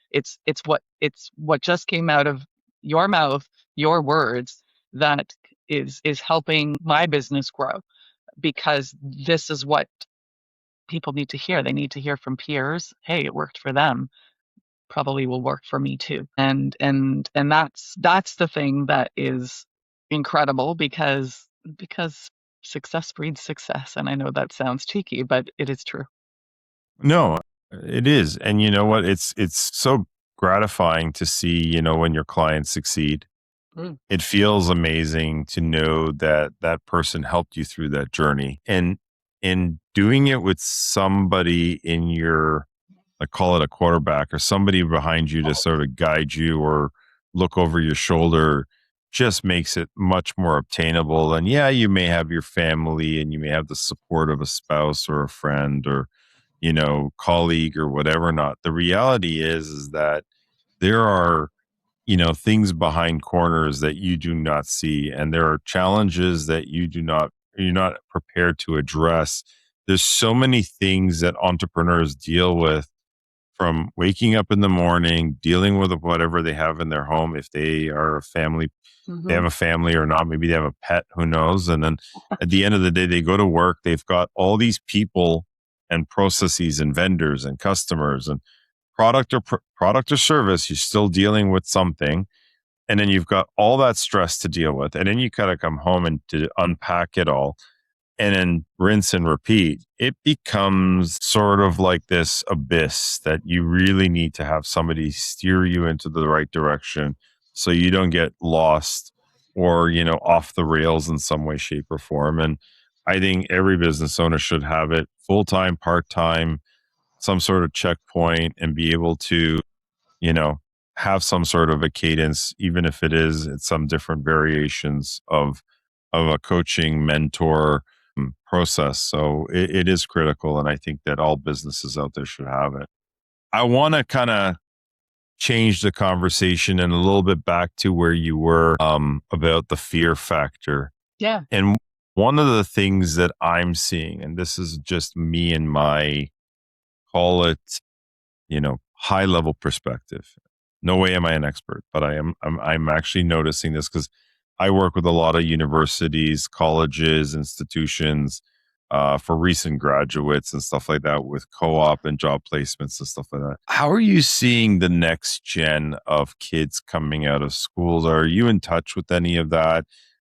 what just came out of your mouth, your words, that is helping my business grow, because this is what people need to hear. They need to hear from peers, hey, it worked for them, probably will work for me too. And that's the thing that is incredible, because success breeds success. And I know that sounds cheeky, but it is true. No, it is. And you know what? It's so gratifying to see, when your clients succeed. Mm. It feels amazing to know that that person helped you through that journey. And in doing it with somebody in your, I call it a quarterback, or somebody behind you to sort of guide you or look over your shoulder, just makes it much more obtainable. And yeah, you may have your family and you may have the support of a spouse or a friend or, colleague or whatever. Not the reality is that there are, things behind corners that you do not see, and there are challenges that you're not prepared to address. There's so many things that entrepreneurs deal with, from waking up in the morning, dealing with whatever they have in their home. If they are a family, they have Hmm. a family or not, maybe they have a pet, who knows? And then at the end of the day, they go to work, they've got all these people and processes and vendors and customers and product or service. You're still dealing with something. And then you've got all that stress to deal with. And then you got to come home and to unpack it all and then rinse and repeat. It becomes sort of like this abyss that you really need to have somebody steer you into the right direction so you don't get lost or, off the rails in some way, shape, or form. And I think every business owner should have it full time, part time, some sort of checkpoint, and be able to, you know, have some sort of a cadence, even if it is it's some different variations of a coaching mentor process. So it is critical, and I think that all businesses out there should have it. I want to kind of change the conversation and a little bit back to where you were about the fear factor. Yeah. And one of the things that I'm seeing, and this is just me and my, call it, high level perspective. No way am I an expert, but I'm actually noticing this because I work with a lot of universities, colleges, institutions, for recent graduates and stuff like that, with co-op and job placements and stuff like that. How are you seeing the next gen of kids coming out of schools? Are you in touch with any of that,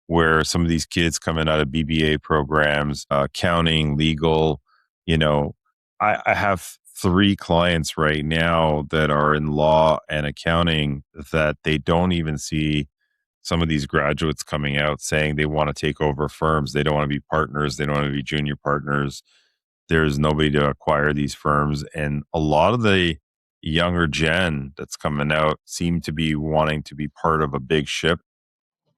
where some of these kids coming out of BBA programs, accounting, legal, you know, I have three clients right now that are in law and accounting that they don't even see some of these graduates coming out saying they want to take over firms. They don't want to be partners. They don't want to be junior partners. There's nobody to acquire these firms. And a lot of the younger gen that's coming out seem to be wanting to be part of a big ship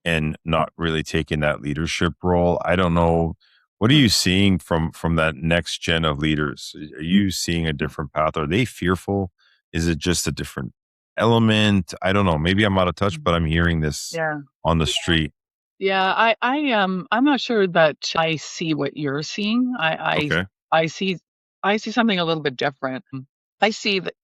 and not really taking that leadership role. I don't know What are you seeing from that next gen of leaders? Are you seeing a different path? Are they fearful? Is it just a different element? I don't know. Maybe I'm out of touch, but I'm hearing this Yeah. on the street. Yeah, I'm not sure that I see what you're seeing. Okay. I see I see something a little bit different. I see that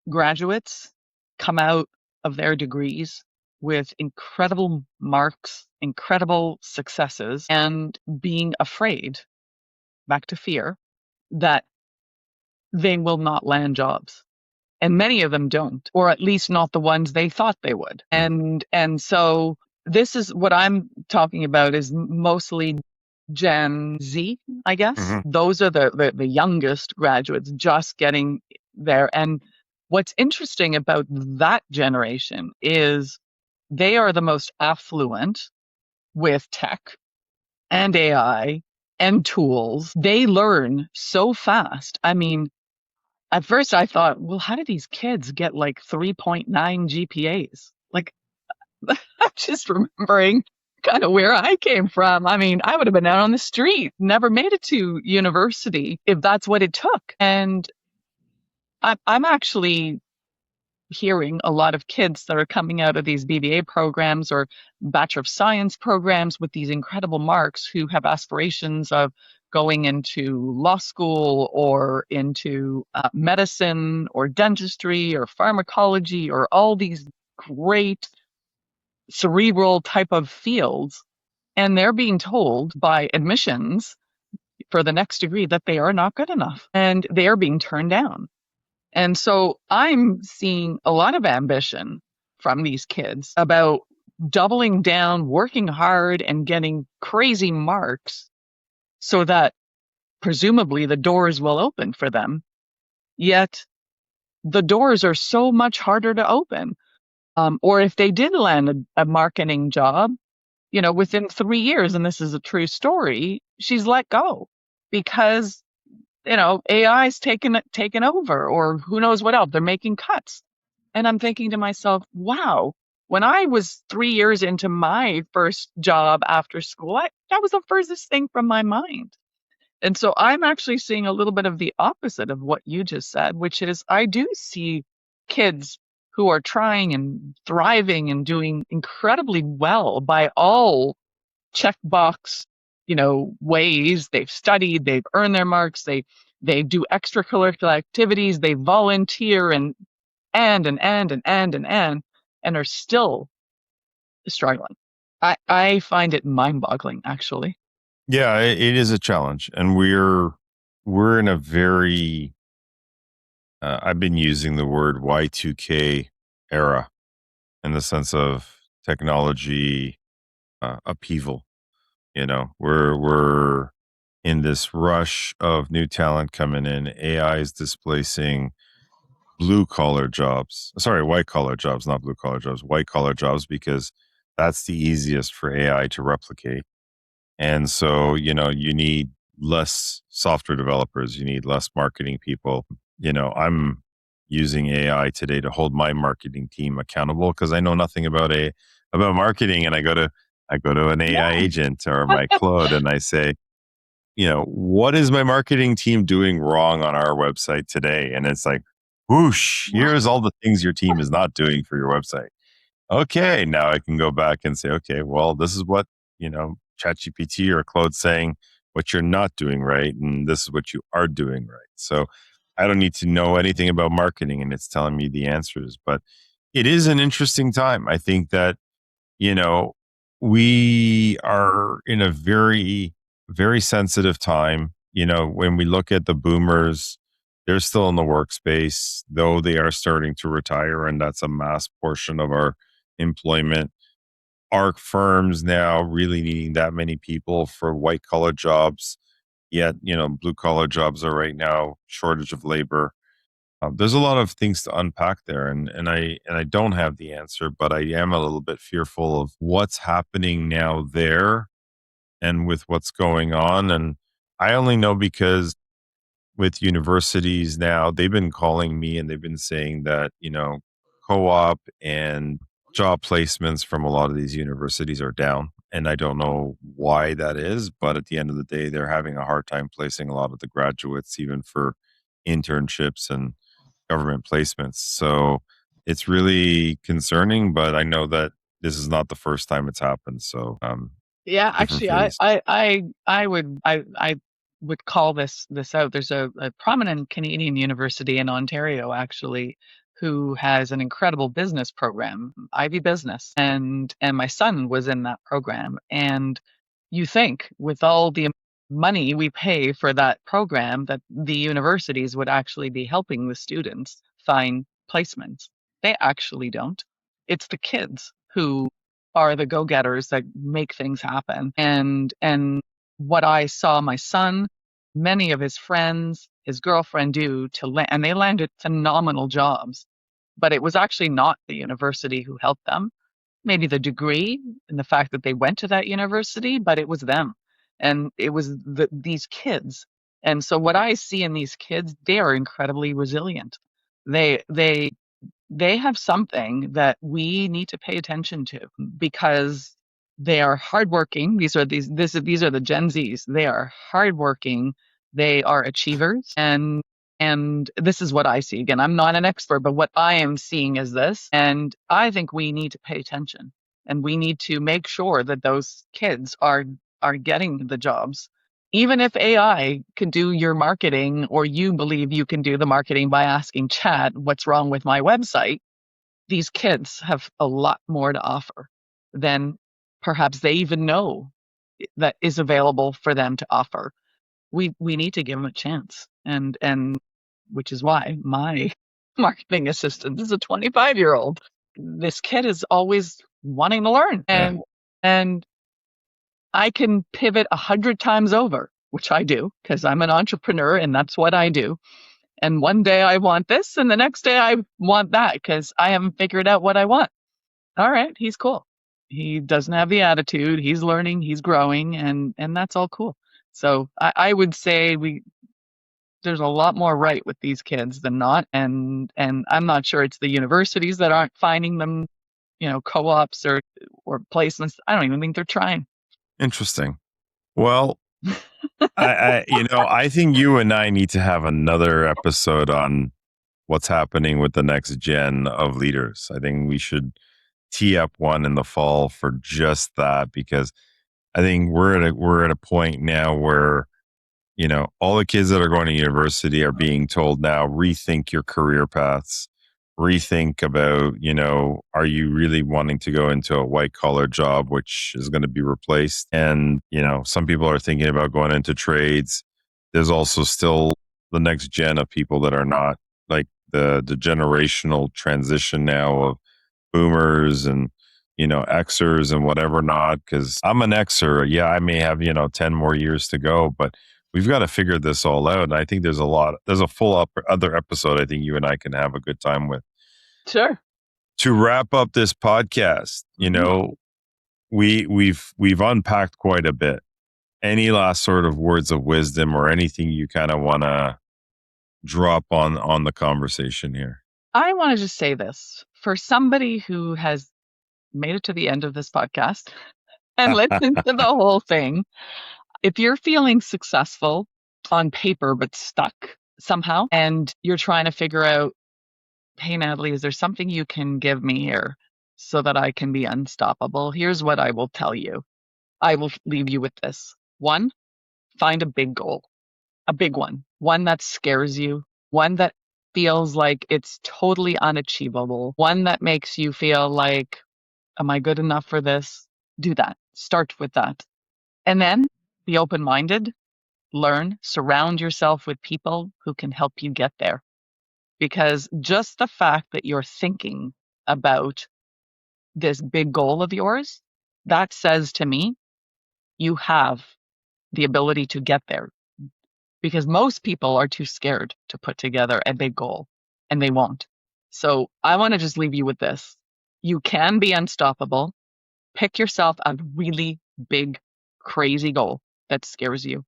graduates come out of their degrees with incredible marks, incredible successes, and being afraid, back to fear, that they will not land jobs. And many of them don't, or at least not the ones they thought they would. And so this is what I'm talking about is mostly Gen Z, I guess. Mm-hmm. Those are the youngest graduates just getting there. And what's interesting about that generation is they are the most affluent with tech and AI and tools. They learn so fast. I mean, at first I thought, well, how do these kids get like 3.9 GPAs? Like, I'm just remembering kind of where I came from. I mean, I would have been out on the street, never made it to university if that's what it took. And I'm actually hearing a lot of kids that are coming out of these BBA programs or Bachelor of Science programs with these incredible marks who have aspirations of going into law school or into medicine or dentistry or pharmacology or all these great cerebral type of fields. And they're being told by admissions for the next degree that they are not good enough and they are being turned down. And so I'm seeing a lot of ambition from these kids about doubling down, working hard, and getting crazy marks so that presumably the doors will open for them. Yet the doors are so much harder to open. Or if they did land a marketing job, within 3 years, and this is a true story, she's let go because AI's taken over, or who knows what else. They're making cuts. And I'm thinking to myself, wow, when I was 3 years into my first job after school, that was the furthest thing from my mind. And so I'm actually seeing a little bit of the opposite of what you just said, which is I do see kids who are trying and thriving and doing incredibly well by all checkbox, ways. They've studied, they've earned their marks, they do extracurricular activities, they volunteer and are still struggling. I find it mind-boggling, actually. Yeah, it is a challenge, and we're in a very I've been using the word Y2K era in the sense of technology upheaval. We're in this rush of new talent coming in. AI is displacing blue collar jobs. Sorry, white collar jobs, not blue collar jobs. White collar jobs because that's the easiest for AI to replicate. And so, you need less software developers, you need less marketing people. I'm using AI today to hold my marketing team accountable because I know nothing about marketing, and I go to an AI Yeah. agent or my Claude and I say, what is my marketing team doing wrong on our website today? And it's like, whoosh, here's all the things your team is not doing for your website. Okay, now I can go back and say, okay, well, this is what, ChatGPT or Claude saying what you're not doing right, and this is what you are doing right. So I don't need to know anything about marketing, and it's telling me the answers. But it is an interesting time. I think that, you know, we are in a very, very sensitive time. When we look at the boomers, they're still in the workspace, though they are starting to retire, and that's a mass portion of our employment. Are firms now really needing that many people for white collar jobs? Yet, blue collar jobs are right now shortage of labor. There's a lot of things to unpack there, and I don't have the answer, but I am a little bit fearful of what's happening now there and with what's going on. And I only know because with universities now, they've been calling me and they've been saying that, co op and job placements from a lot of these universities are down. and I don't know why that is, but at the end of the day, they're having a hard time placing a lot of the graduates, even for internships and government placements. So it's really concerning, but I know that this is not the first time it's happened. So Yeah, it's a different actually, phase. I would call this out. There's a prominent Canadian university in Ontario, actually, who has an incredible business program, Ivy Business, and my son was in that program. And you think, with all the money we pay for that program, that the universities would actually be helping the students find placements. They actually don't. It's the kids who are the go-getters that make things happen. And what I saw my son, many of his friends, his girlfriend do to land, and they landed phenomenal jobs. But it was actually not the university who helped them. Maybe the degree and the fact that they went to that university, but it was them. And it was these kids. And so what I see in these kids, they are incredibly resilient. They they they have something that we need to pay attention to because they are hardworking. These are the Gen Zs. They are hardworking. They are achievers, and this is what I see. Again, I'm not an expert, but what I am seeing is this, and I think we need to pay attention, and we need to make sure that those kids are getting the jobs. Even if AI can do your marketing, or you believe you can do the marketing by asking chat, what's wrong with my website? These kids have a lot more to offer than perhaps they even know that is available for them to offer. We need to give them a chance. And which is why my marketing assistant is a 25-year-old. This kid is always wanting to learn, Yeah. and I can pivot 100 times over, which I do because I'm an entrepreneur and that's what I do. And one day I want this, and the next day I want that because I haven't figured out what I want. All right, he's cool. He doesn't have the attitude. He's learning. He's growing, and that's all cool. So I would say there's a lot more right with these kids than not, and I'm not sure it's the universities that aren't finding them, co-ops or placements. I don't even think they're trying. Interesting. Well, I think you and I need to have another episode on what's happening with the next gen of leaders. I think we should tee up one in the fall for just that, because I think we're at a point now where, all the kids that are going to university are being told now, rethink your career paths, rethink about, are you really wanting to go into a white collar job, which is going to be replaced? And, some people are thinking about going into trades. There's also still the next gen of people that are not, like the generational transition now of boomers and, Xers and whatever not. Cause I'm an Xer. Yeah, I may have, 10 more years to go, but we've got to figure this all out. And I think there's a full other episode I think you and I can have a good time with. Sure. To wrap up this podcast, Mhm. we've unpacked quite a bit. Any last sort of words of wisdom or anything you kind of want to drop on the conversation here? I want to just say this for somebody who has made it to the end of this podcast and listened to the whole thing. If you're feeling successful on paper but stuck somehow, and you're trying to figure out, hey, Natalie, is there something you can give me here so that I can be unstoppable? Here's what I will tell you. I will leave you with this. One, find a big goal, a big one that scares you, one that feels like it's totally unachievable, one that makes you feel like, am I good enough for this? Do that. Start with that. And then be open minded, learn, surround yourself with people who can help you get there. Because just the fact that you're thinking about this big goal of yours, that says to me, you have the ability to get there. Because most people are too scared to put together a big goal and they won't. So I want to just leave you with this. You can be unstoppable. Pick yourself a really big, crazy goal that scares you.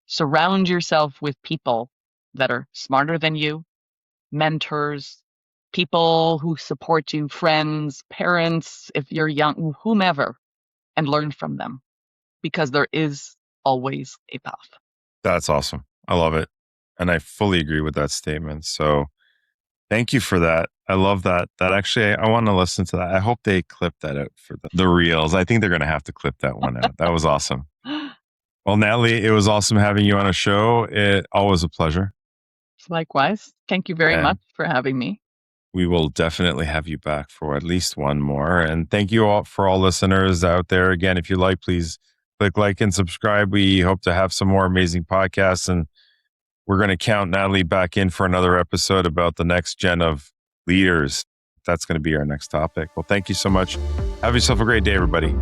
Surround yourself with people that are smarter than you, mentors, people who support you, friends, parents, if you're young, whomever. and learn from them, because there is always a path. That's awesome. I love it. And I fully agree with that statement. So thank you for that. I love that. That actually, I want to listen to that. I hope they clip that out for the reels. I think they're going to have to clip that one out. That was awesome. Well, Natalie, it was awesome having you on a show. It always a pleasure. Likewise. Thank you very much for having me. We will definitely have you back for at least one more. And thank you all for all listeners out there. Again, if you like, please click like and subscribe. We hope to have some more amazing podcasts, and we're going to count Natalie back in for another episode about the next gen of leaders. That's going to be our next topic. Well, thank you so much. Have yourself a great day, everybody.